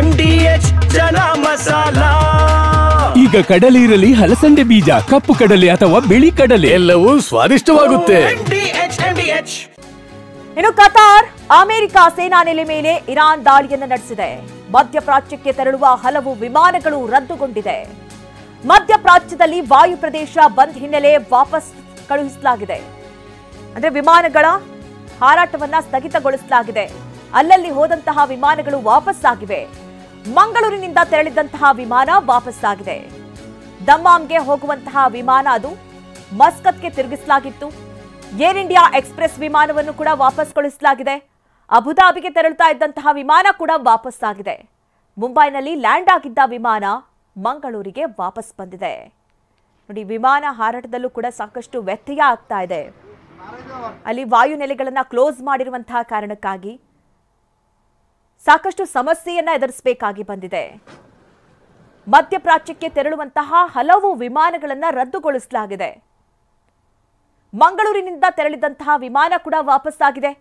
MDH ಜನ ಮಸಾಲಾ. ಈಗ ಕಡಲೆ ಇರಲಿ, ಹಲಸಂದೆ ಬೀಜ, ಕಪ್ಪು ಕಡಲೆ ಅಥವಾ ಬಿಳಿ ಕಡಲೆ, ಎಲ್ಲವೂ ಸ್ವಾದಿಷ್ಟವಾಗುತ್ತೆ. ಇನ್ನು ಕತಾರ್ ಅಮೆರಿಕ ಸೇನಾ ನೆಲೆ ಮೇಲೆ ಇರಾನ್ ದಾಳಿಯನ್ನು ನಡೆಸಿದೆ. ಮಧ್ಯಪ್ರಾಚ್ಯಕ್ಕೆ ತೆರಳುವ ಹಲವು ವಿಮಾನಗಳು ರದ್ದುಗೊಂಡಿದೆ. ಮಧ್ಯಪ್ರಾಚ್ಯದಲ್ಲಿ ವಾಯು ಪ್ರದೇಶ ಬಂದ್ ಹಿನ್ನೆಲೆ ವಾಪಸ್ ಕಳುಹಿಸಲಾಗಿದೆ. ಅಂದ್ರೆ ವಿಮಾನಗಳ ಹಾರಾಟವನ್ನ ಸ್ಥಗಿತಗೊಳಿಸಲಾಗಿದೆ. ಅಲ್ಲಲ್ಲಿ ಹೋದಂತಹ ವಿಮಾನಗಳು ವಾಪಸ್ಸಾಗಿವೆ. ಮಂಗಳೂರಿನಿಂದ ತೆರಳಿದಂತಹ ವಿಮಾನ ವಾಪಸ್ಸಾಗಿದೆ. ದಮ್ಮಾಂಗೆ ಹೋಗುವಂತಹ ವಿಮಾನ ಅದು ಮಸ್ಕತ್ಗೆ ತಿರುಗಿಸಲಾಗಿತ್ತು. ಏರ್ ಇಂಡಿಯಾ ಎಕ್ಸ್ಪ್ರೆಸ್ ವಿಮಾನವನ್ನು ಕೂಡ ವಾಪಸ್ ಕಳುಹಿಸಲಾಗಿದೆ. ಅಬುಧಾಬಿಗೆ ತೆರಳುತ್ತಾ ಇದ್ದಂತಹ ವಿಮಾನ ಕೂಡ ವಾಪಸ್ಸಾಗಿದೆ. ಮುಂಬೈನಲ್ಲಿ ಲ್ಯಾಂಡ್ ಆಗಿದ್ದ ವಿಮಾನ ಮಂಗಳೂರಿಗೆ ವಾಪಸ್ ಬಂದಿದೆ. ನೋಡಿ, ವಿಮಾನ ಹಾರಾಟದಲ್ಲೂ ಕೂಡ ಸಾಕಷ್ಟು ವ್ಯತ್ಯಯ ಆಗ್ತಾ ಇದೆ. ಅಲ್ಲಿ ವಾಯು ನೆಲೆಗಳನ್ನ ಕ್ಲೋಸ್ ಮಾಡಿರುವಂತಹ ಕಾರಣಕ್ಕಾಗಿ ಸಾಕಷ್ಟು ಸಮಸ್ಯೆಯನ್ನ ಎದುರಿಸಬೇಕಾಗಿ ಬಂದಿದೆ. ಮಧ್ಯಪ್ರಾಚ್ಯಕ್ಕೆ ತೆರಳುವಂತಹ ಹಲವು ವಿಮಾನಗಳನ್ನ ರದ್ದುಗೊಳಿಸಲಾಗಿದೆ. ಮಂಗಳೂರಿನಿಂದ ತೆರಳಿದಂತಹ ವಿಮಾನ ಕೂಡ ವಾಪಸ್ಸಾಗಿದೆ.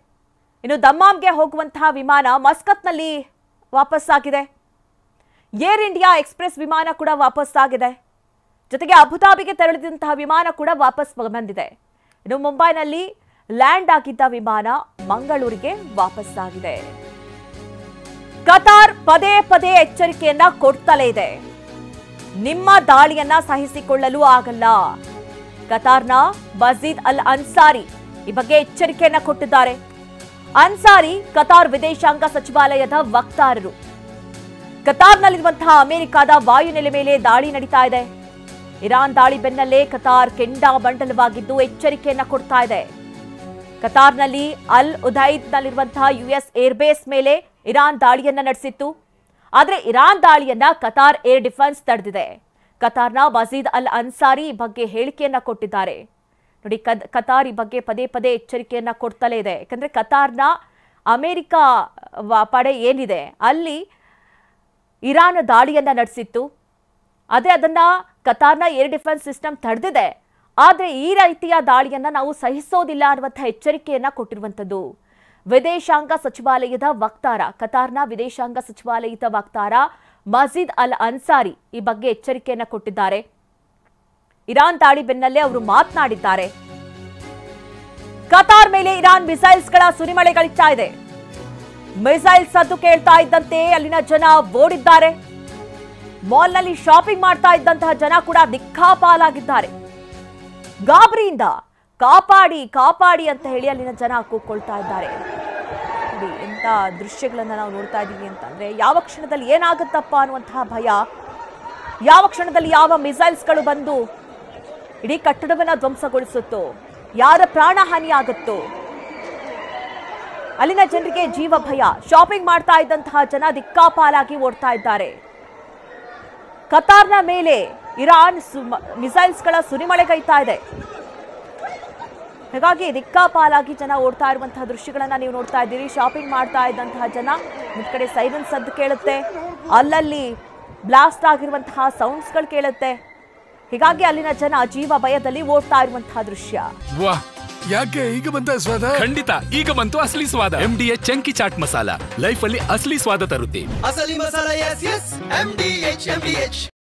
ಇನ್ನು ದಮ್ಮಾಂಗೆ ಹೋಗುವಂತಹ ವಿಮಾನ ಮಸ್ಕತ್ನಲ್ಲಿ ವಾಪಸ್ಸಾಗಿದೆ. ಏರ್ ಇಂಡಿಯಾ ಎಕ್ಸ್ಪ್ರೆಸ್ ವಿಮಾನ ಕೂಡ ವಾಪಸ್ಸಾಗಿದೆ. ಜೊತೆಗೆ ಅಬುಧಾಬಿಗೆ ತೆರಳಿದಂತಹ ವಿಮಾನ ಕೂಡ ವಾಪಸ್ ಬಂದಿದೆ. ಇನ್ನು ಮುಂಬೈನಲ್ಲಿ ಲ್ಯಾಂಡ್ ಆಗಿದ್ದ ವಿಮಾನ ಮಂಗಳೂರಿಗೆ ವಾಪಸ್ಸಾಗಿದೆ. ಕತಾರ್ ಪದೇ ಪದೇ ಎಚ್ಚರಿಕೆಯನ್ನ ಕೊಡ್ತಲೇ ಇದೆ. ನಿಮ್ಮ ದಾಳಿಯನ್ನ ಸಹಿಸಿಕೊಳ್ಳಲು ಆಗಲ್ಲ. ಕತಾರ್ನ ಮಜೀದ್ ಅಲ್ ಅನ್ಸಾರಿ ಈ ಬಗ್ಗೆ ಎಚ್ಚರಿಕೆಯನ್ನ ಕೊಟ್ಟಿದ್ದಾರೆ. ಅನ್ಸಾರಿ ಕತಾರ್ ವಿದೇಶಾಂಗ ಸಚಿವಾಲಯದ ವಕ್ತಾರರು. ಕತಾರ್ನಲ್ಲಿರುವಂತಹ ಅಮೆರಿಕದ ವಾಯುನೆಲೆ ಮೇಲೆ ದಾಳಿ ನಡೀತಾ ಇದೆ. ಇರಾನ್ ದಾಳಿ ಬೆನ್ನಲ್ಲೇ ಕತಾರ್ ಕೆಂಡಾಮಂಡಲವಾಗಿದ್ದು ಎಚ್ಚರಿಕೆಯನ್ನ ಕೊಡ್ತಾ ಇದೆ. ಕತಾರ್ನಲ್ಲಿ ಅಲ್ ಉದೈದ್ನಲ್ಲಿರುವಂತಹ ಯುಎಸ್ ಏರ್ಬೇಸ್ ಮೇಲೆ ಇರಾನ್ ದಾಳಿಯನ್ನ ನಡೆಸಿತ್ತು. ಆದರೆ ಇರಾನ್ ದಾಳಿಯನ್ನ ಕತಾರ್ ಏರ್ ಡಿಫೆನ್ಸ್ ತಡೆದಿದೆ. ಕತಾರ್ನ ಮಜೀದ್ ಅಲ್ ಅನ್ಸಾರಿ ಈ ಬಗ್ಗೆ ಹೇಳಿಕೆಯನ್ನ ಕೊಟ್ಟಿದ್ದಾರೆ. ನೋಡಿ, ಕತಾರ್ ಈ ಬಗ್ಗೆ ಪದೇ ಪದೇ ಎಚ್ಚರಿಕೆಯನ್ನ ಕೊಡ್ತಲೇ ಇದೆ. ಯಾಕಂದ್ರೆ ಕತಾರ್ನ ಅಮೆರಿಕ ಪಡೆ ಏನಿದೆ ಅಲ್ಲಿ ಇರಾನ್ ದಾಳಿಯನ್ನ ನಡೆಸಿತ್ತು. ಆದರೆ ಅದನ್ನ ಕತಾರ್ನ ಏರ್ ಡಿಫೆನ್ಸ್ ಸಿಸ್ಟಮ್ ತಡೆದಿದೆ. ಆದರೆ ಈ ರೀತಿಯ ದಾಳಿಯನ್ನ ನಾವು ಸಹಿಸೋದಿಲ್ಲ ಅನ್ನುವಂಥ ಎಚ್ಚರಿಕೆಯನ್ನ ಕೊಟ್ಟಿರುವಂಥದ್ದು ವಿದೇಶಾಂಗ ಸಚಿವಾಲಯದ ವಕ್ತಾರ, ಕತಾರ್ನ ವಿದೇಶಾಂಗ ಸಚಿವಾಲಯದ ವಕ್ತಾರ ಮಜೀದ್ ಅಲ್ ಅನ್ಸಾರಿ ಈ ಬಗ್ಗೆ ಎಚ್ಚರಿಕೆಯನ್ನ ಕೊಟ್ಟಿದ್ದಾರೆ. ಇರಾನ್ ದಾಳಿ ಬೆನ್ನಲ್ಲೇ ಅವರು ಮಾತನಾಡಿದ್ದಾರೆ. ಕತಾರ್ ಮೇಲೆ ಇರಾನ್ ಮಿಸೈಲ್ಸ್ಗಳ ಸುರಿಮಳೆಗಳಿಸ್ತಾ ಇದೆ. ಮಿಸೈಲ್ ಸದ್ದು ಕೇಳ್ತಾ ಇದ್ದಂತೆ ಅಲ್ಲಿನ ಜನ ಓಡಿದ್ದಾರೆ. ಮಾಲ್ನಲ್ಲಿ ಶಾಪಿಂಗ್ ಮಾಡ್ತಾ ಇದ್ದಂತಹ ಜನ ಕೂಡ ದಿಕ್ಕಾಪಾಲಾಗಿದ್ದಾರೆ. ಗಾಬರಿಯಿಂದ ಕಾಪಾಡಿ ಕಾಪಾಡಿ ಅಂತ ಹೇಳಿ ಅಲ್ಲಿನ ಜನ ಕೂಗ್ಕೊಳ್ತಾ ಇದ್ದಾರೆ. ಎಂತ ದೃಶ್ಯಗಳನ್ನ ನಾವು ನೋಡ್ತಾ ಇದ್ದೀವಿ ಅಂತಂದ್ರೆ ಯಾವ ಕ್ಷಣದಲ್ಲಿ ಏನಾಗುತ್ತಪ್ಪ ಅನ್ನುವಂತಹ ಭಯ, ಯಾವ ಕ್ಷಣದಲ್ಲಿ ಯಾವ ಮಿಸೈಲ್ಸ್ಗಳು ಬಂದು ಇಡೀ ಕಟ್ಟಡವನ್ನ ಧ್ವಂಸಗೊಳಿಸುತ್ತೋ, ಯಾರ ಪ್ರಾಣ ಹಾನಿ ಆಗುತ್ತೋ, ಅಲ್ಲಿನ ಜನರಿಗೆ ಜೀವ ಭಯ. ಶಾಪಿಂಗ್ ಮಾಡ್ತಾ ಇದ್ದಂತಹ ಜನ ದಿಕ್ಕಾಪಾಲಾಗಿ ಓಡ್ತಾ ಇದ್ದಾರೆ. ಕತಾರ್ನ ಮೇಲೆ ಇರಾನ್ ಮಿಸೈಲ್ಸ್ಗಳ ಸುರಿಮಳೆಗೈತಾ ಇದೆ. ಹಾಗಾಗಿ ದಿಕ್ಕಾಪಾಲಾಗಿ ಜನ ಓಡ್ತಾ ಇರುವಂತಹ ದೃಶ್ಯಗಳನ್ನ ನೀವು ನೋಡ್ತಾ ಇದ್ದೀರಿ. ಶಾಪಿಂಗ್ ಮಾಡ್ತಾ ಇದ್ದಂತಹ ಜನ, ಒಂದು ಕಡೆ ಸೈರನ್ ಸದ್ದು ಕೇಳುತ್ತೆ, ಅಲ್ಲಲ್ಲಿ ಬ್ಲಾಸ್ಟ್ ಆಗಿರುವಂತಹ ಸೌಂಡ್ಸ್ಗಳು ಕೇಳುತ್ತೆ. ಹೀಗಾಗಿ ಅಲ್ಲಿನ ಜನ ಜೀವ ಭಯದಲ್ಲಿ ಓಡ್ತಾ ಇರುವಂತಹ ದೃಶ್ಯ. ಯಾಕೆ ಈಗ ಬಂತ ಸ್ವಾದ? ಖಂಡಿತ ಈಗ ಬಂತು ಅಸಲಿ ಸ್ವಾದ. MDH chunky chaat masala life ಅಲ್ಲಿ ಅಸಲಿ ಸ್ವಾದ ತರುತ್ತೆ. ಅಸಲಿ ಮಸಾಲ, ಎಸ್ ಎಸ್ MDH.